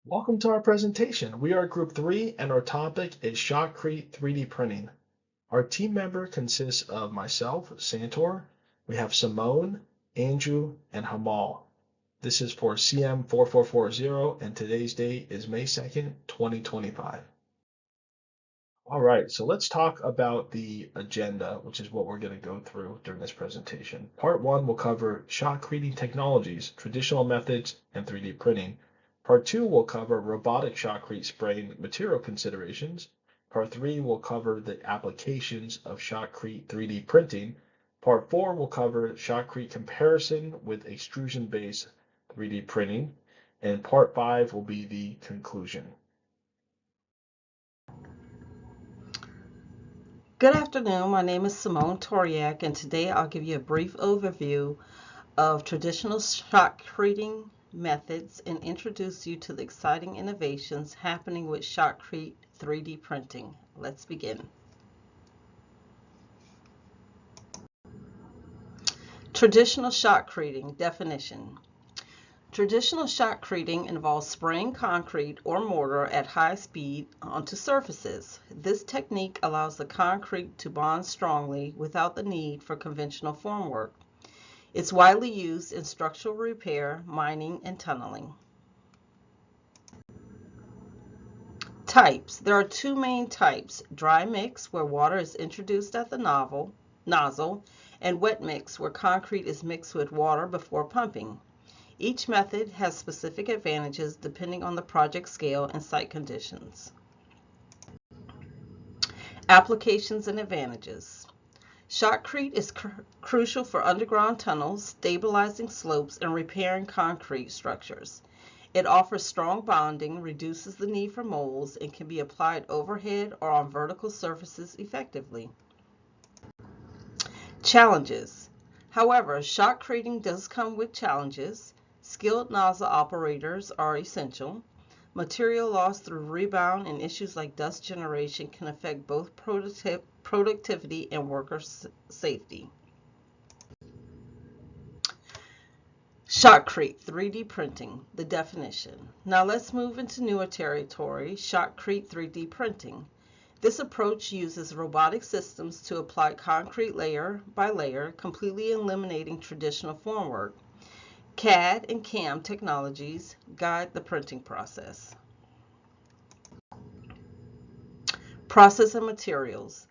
Welcome to our presentation. We are Group 3 and our topic is Shotcrete 3D printing. Our team member consists of myself, Santor, we have Simone, Andrew, and Hamal. This is for CM4440 and today's date is May 2nd, 2025. All right, so let's talk about the agenda, which is what we're going to go through during this presentation. Part 1 will cover shotcreting technologies, traditional methods, and 3D printing. Part 2 will cover robotic shotcrete spraying material considerations. Part 3 will cover the applications of shotcrete 3D printing. Part 4 will cover shotcrete comparison with extrusion-based 3D printing. And Part 5 will be the conclusion. Good afternoon. My name is Simone Toriak, and today I'll give you a brief overview of traditional shotcreting methods and introduce you to the exciting innovations happening with shotcrete 3D printing. Let's begin. Traditional shotcreting definition. Traditional shotcreting involves spraying concrete or mortar at high speed onto surfaces. This technique allows the concrete to bond strongly without the need for conventional formwork. It's widely used in structural repair, mining, and tunneling. Types. There are two main types: dry mix, where water is introduced at the nozzle, and wet mix, where concrete is mixed with water before pumping. Each method has specific advantages depending on the project scale and site conditions. Applications and advantages. Shotcrete is crucial for underground tunnels, stabilizing slopes, and repairing concrete structures. It offers strong bonding, reduces the need for molds, and can be applied overhead or on vertical surfaces effectively. Challenges. However, shotcreting does come with challenges. Skilled nozzle operators are essential. Material loss through rebound and issues like dust generation can affect both productivity and worker safety. Shotcrete 3D printing, the definition. Now let's move into newer territory, shotcrete 3D printing. This approach uses robotic systems to apply concrete layer by layer, completely eliminating traditional formwork. CAD and CAM technologies guide the printing process. Process and materials.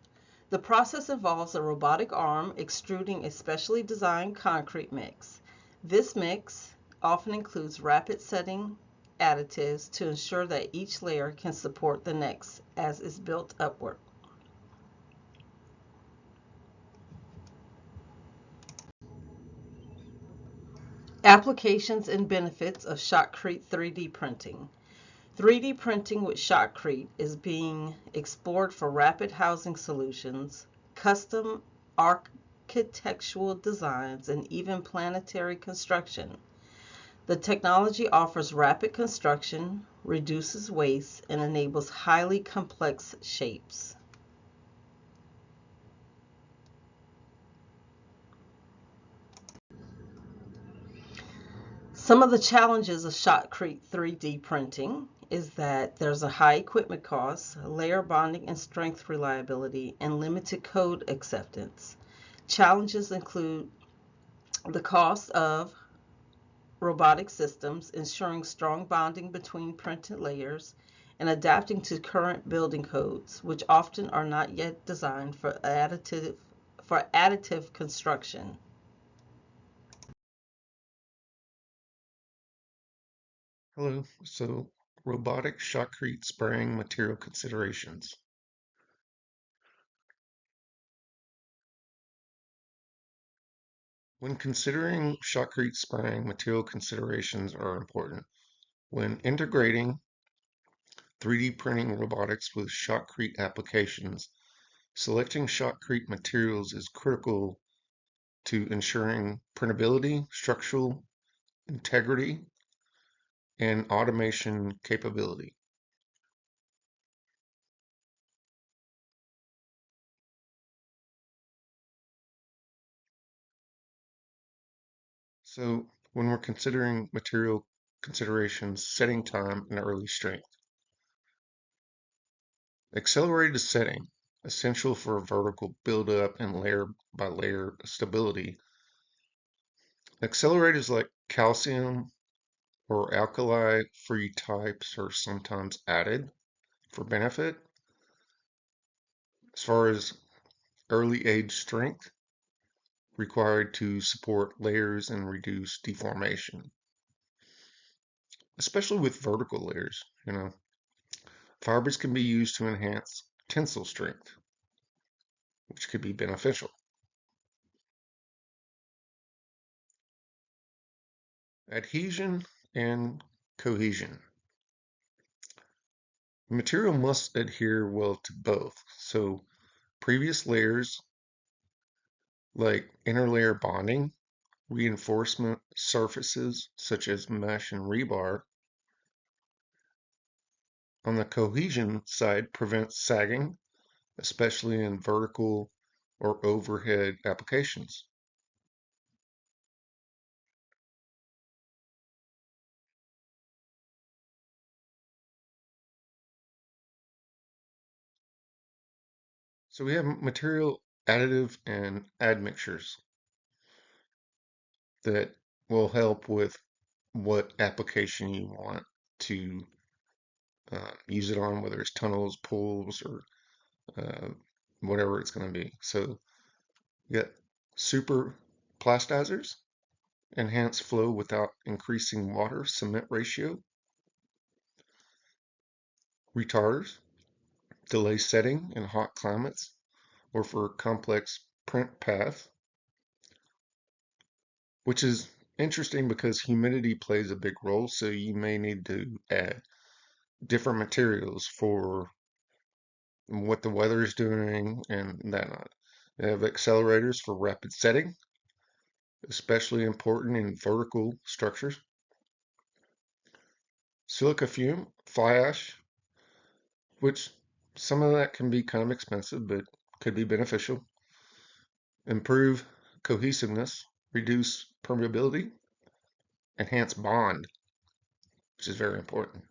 The process involves a robotic arm extruding a specially designed concrete mix. This mix often includes rapid setting additives to ensure that each layer can support the next as is built upward. Applications and benefits of Shotcrete 3D printing. 3D printing with Shotcrete is being explored for rapid housing solutions, custom architectural designs, and even planetary construction. The technology offers rapid construction, reduces waste, and enables highly complex shapes. Some of the challenges of Shotcrete 3D printing is that there's a high equipment cost, layer bonding and strength reliability, and limited code acceptance. Challenges include the cost of robotic systems, ensuring strong bonding between printed layers, and adapting to current building codes, which often are not yet designed for additive construction. Hello. So, robotic shotcrete spraying material considerations. When considering shotcrete spraying, material considerations are important. When integrating 3D printing robotics with shotcrete applications, selecting shotcrete materials is critical to ensuring printability, structural integrity, and automation capability. So when we're considering material considerations, setting time, and early strength. Accelerated setting, essential for vertical buildup and layer by layer stability. Accelerators like calcium or alkali-free types are sometimes added for benefit. As far as early age strength, required to support layers and reduce deformation, especially with vertical layers. Fibers can be used to enhance tensile strength, which could be beneficial. Adhesion and cohesion. The material must adhere well to both. So previous layers like interlayer bonding, reinforcement surfaces such as mesh and rebar. On the cohesion side, prevents sagging, especially in vertical or overhead applications. So we have material additive and admixtures that will help with what application you want to use it on, whether it's tunnels, pools, or uh, whatever it's going to be. So you got super plastizers, enhance flow without increasing water cement ratio. Retarders, delay setting in hot climates or for complex print path, which is interesting because humidity plays a big role. So you may need to add different materials for what the weather is doing and that. They have accelerators for rapid setting, especially important in vertical structures. Silica fume, fly ash, which some of that can be kind of expensive, but could be beneficial. Improve cohesiveness, reduce permeability, enhance bond, which is very important.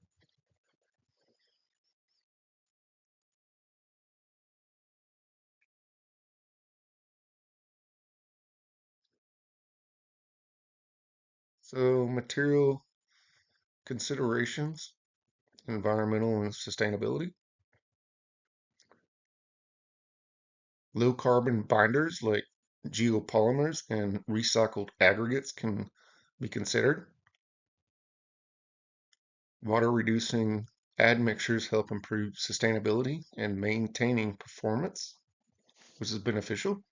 So material considerations, environmental and sustainability. Low carbon binders like geopolymers and recycled aggregates can be considered. Water reducing admixtures help improve sustainability and maintaining performance, which is beneficial.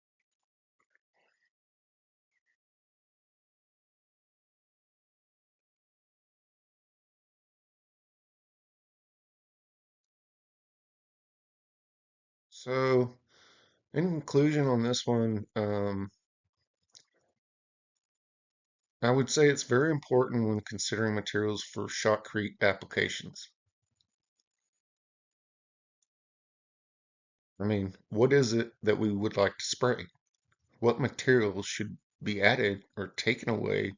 So in conclusion on this one, I would say it's very important when considering materials for shotcrete applications. I mean, what is it that we would like to spray? What materials should be added or taken away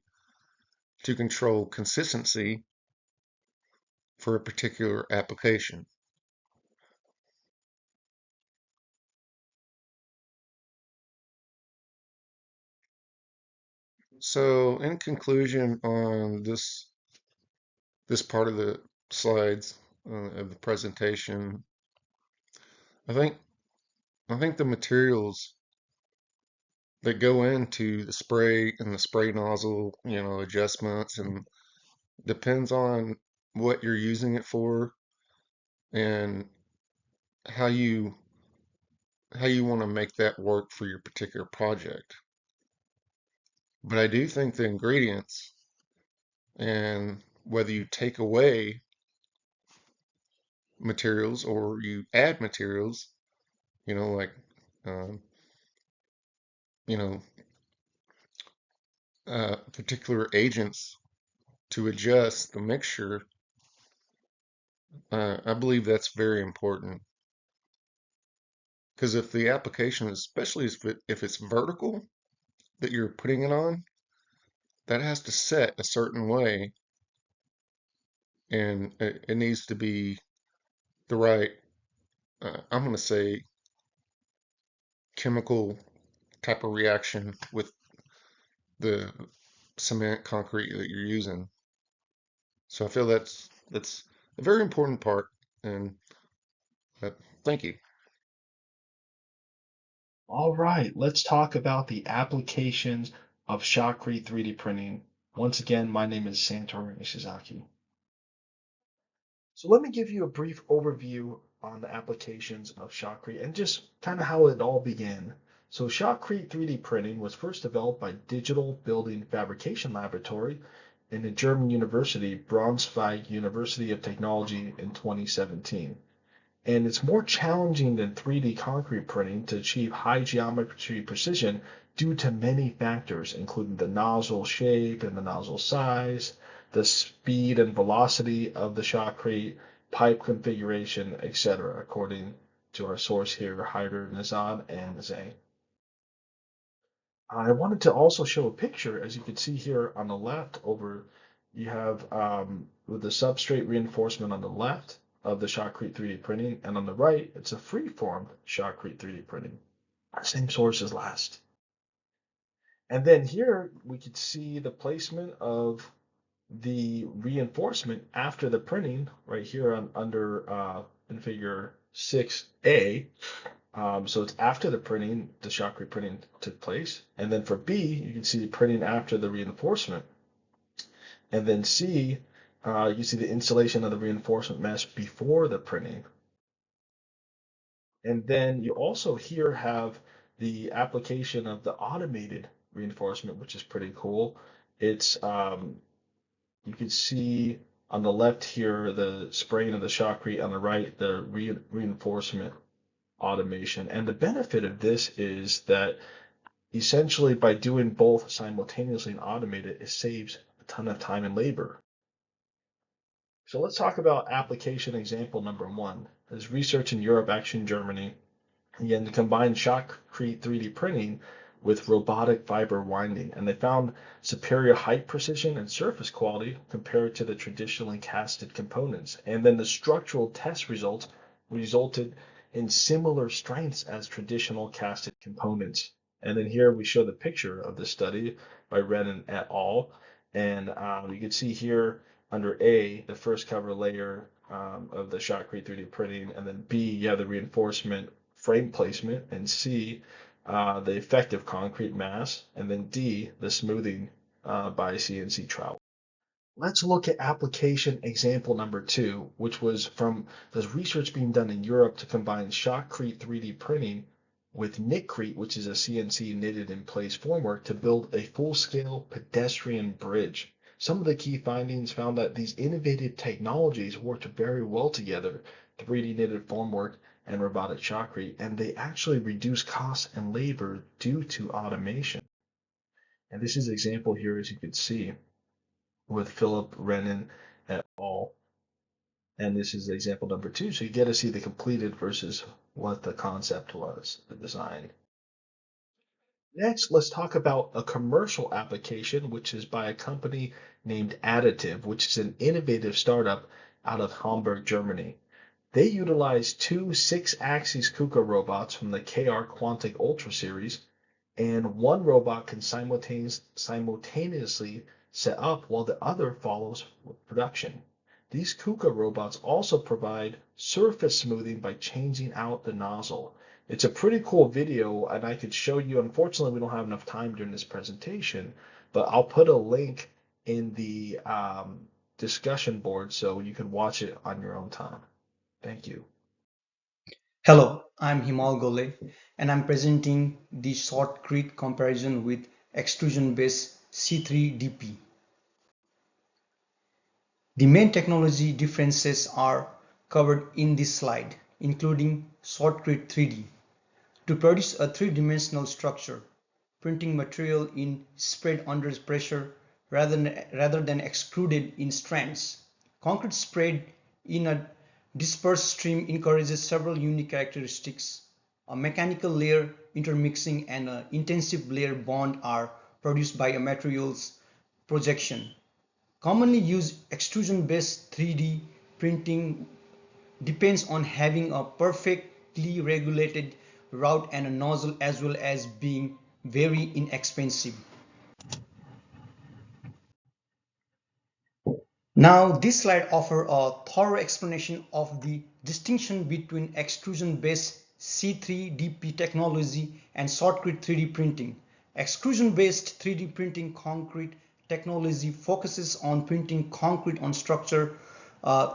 to control consistency for a particular application? So, in conclusion on this part of the slides of the presentation, I think I think the materials that go into the spray and the spray nozzle, adjustments and depends on what you're using it for and how you how you want to make that work for your particular project. But I do think the ingredients and whether you take away materials or you add materials, like um, you know particular agents to adjust the mixture, I believe that's very important. Because if the application, especially if it's vertical that you're putting it on, that has to set a certain way and it needs to be the right, I'm going to say, chemical type of reaction with the cement concrete that you're using. So I feel that's a very important part. And thank you. All right, let's talk about the applications of Shotcrete 3D printing. Once again, my name is Santor Ishizaki. So let me give you a brief overview on the applications of Shotcrete and just kind of how it all began. So Shotcrete 3D printing was first developed by Digital Building Fabrication Laboratory in the German university, Braunschweig University of Technology in 2017. And it's more challenging than 3D concrete printing to achieve high geometry precision due to many factors, including the nozzle shape and the nozzle size, the speed and velocity of the shotcrete, pipe configuration, etc., according to our source here, Hyder, Nazad, and Zhang. I wanted to also show a picture, as you can see here on the left over, you have with the substrate reinforcement on the left of the Shotcrete 3D printing, and on the right, it's a free-form Shotcrete 3D printing. Same source as last. And then here we could see the placement of the reinforcement after the printing, right here under in figure 6A. So it's after the printing, the shotcrete printing took place. And then for B, you can see the printing after the reinforcement. And then C, you see the installation of the reinforcement mesh before the printing. And then you also here have the application of the automated reinforcement, which is pretty cool. It's you can see on the left here the spraying of the shotcrete, on the right the reinforcement automation. And the benefit of this is that essentially by doing both simultaneously and automated, it saves a ton of time and labor. So let's talk about application example number one. There's research in Europe, actually in Germany, again to combine Shotcrete 3D printing with robotic fiber winding, and they found superior height precision and surface quality compared to the traditionally casted components. And then the structural test results resulted in similar strengths as traditional casted components. And then here we show the picture of the study by Renan et al. And you can see here under A, the first cover layer of the Shotcrete 3D printing, and then B, you have the reinforcement frame placement, and C, the effective concrete mass, and then D, the smoothing by CNC trowel. Let's look at application example number two, which was from the research being done in Europe to combine Shotcrete 3D printing with Knitcrete, which is a CNC knitted in place formwork, to build a full-scale pedestrian bridge. Some of the key findings found that these innovative technologies worked very well together, 3D knitted formwork and robotic shotcrete, and they actually reduce costs and labor due to automation. And this is an example here, as you can see, with Philip Renan et al. And this is example number two. So you get to see the completed versus what the concept was, the design. Next, let's talk about a commercial application, which is by a company named Additive, which is an innovative startup out of Hamburg, Germany. They utilize two 6-axis KUKA robots from the KR Quantic Ultra series, and one robot can simultaneously set up while the other follows with production. These KUKA robots also provide surface smoothing by changing out the nozzle. It's a pretty cool video, and I could show you. Unfortunately, we don't have enough time during this presentation, but I'll put a link in the discussion board so you can watch it on your own time. Thank you. Hello, I'm Himal Gole and I'm presenting the Shotcrete comparison with extrusion-based C3DP. The main technology differences are covered in this slide, including Shotcrete 3D. To produce a three-dimensional structure, printing material in spread under pressure rather than extruded in strands. Concrete spread in a dispersed stream encourages several unique characteristics. A mechanical layer intermixing and an intensive layer bond are produced by a material's projection. Commonly used extrusion-based 3D printing depends on having a perfectly regulated route and a nozzle, as well as being very inexpensive. Now this slide offers a thorough explanation of the distinction between extrusion-based C3DP technology and Shotcrete 3D printing. Extrusion-based 3D printing concrete technology focuses on printing concrete on structure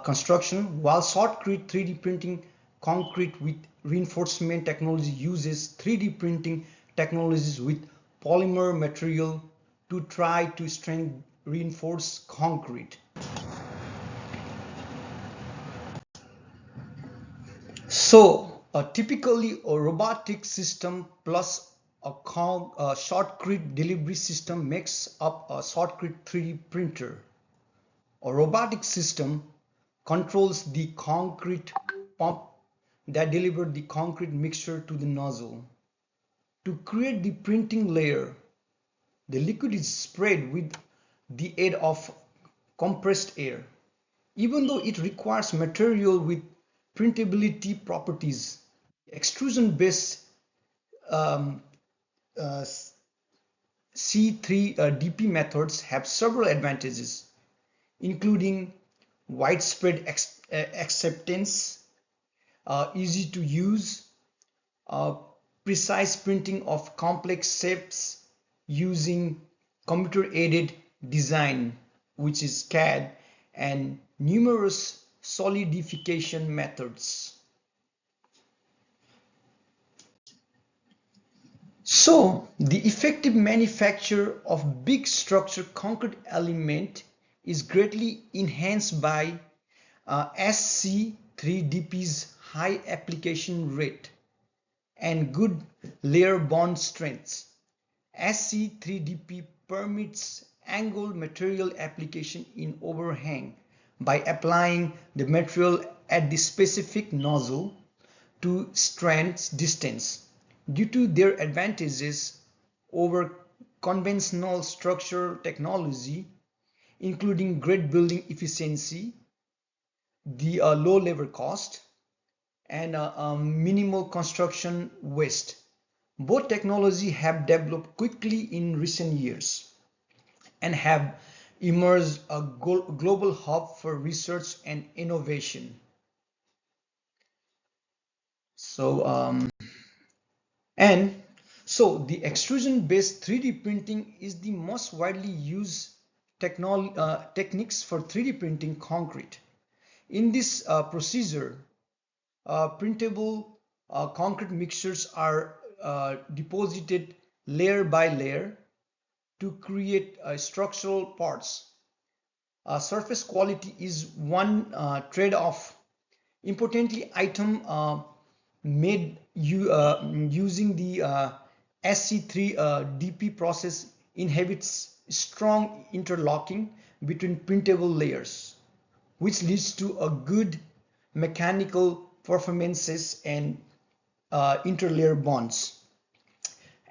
construction, while Shotcrete 3D printing concrete with reinforcement technology uses 3D printing technologies with polymer material to try to strength reinforce concrete. So typically a robotic system plus a shotcrete delivery system makes up a shotcrete 3D printer. A robotic system controls the concrete pump that delivers the concrete mixture to the nozzle. To create the printing layer, the liquid is sprayed with the aid of compressed air. Even though it requires material with printability properties, extrusion-based um, uh, C3DP methods have several advantages, including widespread acceptance, easy to use, uh, precise printing of complex shapes using computer-aided design, which is CAD, and numerous solidification methods. So, the effective manufacture of big structure concrete element is greatly enhanced by SC3DP's high application rate and good layer bond strengths. SC3DP permits angled material application in overhang by applying the material at the specific nozzle to strand's distance. Due to their advantages over conventional structural technology, including great building efficiency, the low labor cost, and minimal construction waste. Both technology have developed quickly in recent years and have emerged a global hub for research and innovation. So, and so the extrusion-based 3D printing is the most widely used techniques for 3D printing concrete. In this procedure, printable concrete mixtures are deposited layer by layer to create structural parts. Surface quality is one trade-off. Importantly, item made using the SC3 DP process inhibits strong interlocking between printable layers, which leads to a good mechanical performances and interlayer bonds.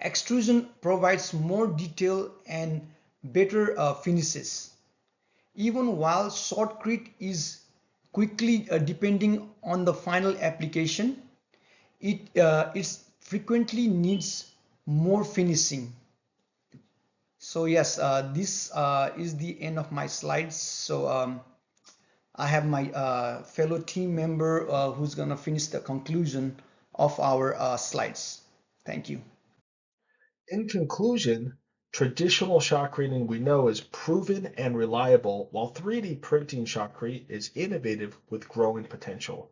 Extrusion provides more detail and better finishes. Even while Shotcrete is quickly depending on the final application, it frequently needs more finishing. So yes, this is the end of my slides. So I have my fellow team member who's gonna finish the conclusion of our slides. Thank you. In conclusion, traditional shotcreting we know is proven and reliable, while 3D printing shotcrete is innovative with growing potential.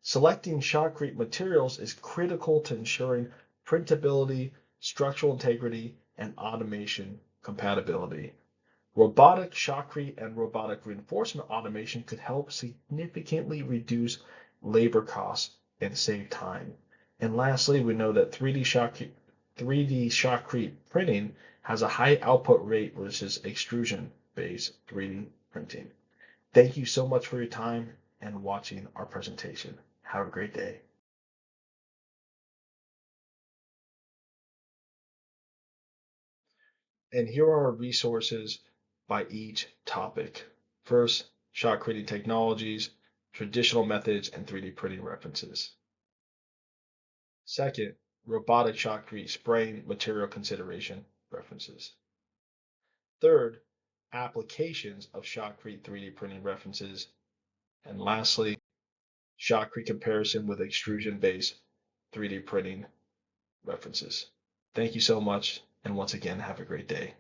Selecting shotcrete materials is critical to ensuring printability, structural integrity, and automation compatibility. Robotic shotcrete and robotic reinforcement automation could help significantly reduce labor costs and save time. And lastly, we know that 3D shotcrete printing has a high output rate versus extrusion-based 3D printing. Thank you so much for your time and watching our presentation. Have a great day. And here are our resources by each topic. First, shotcreting technologies, traditional methods, and 3D printing references. Second, robotic shotcrete spraying material consideration references. Third, applications of shotcrete 3D printing references. And lastly, shotcrete comparison with extrusion-based 3D printing references. Thank you so much, and once again, have a great day.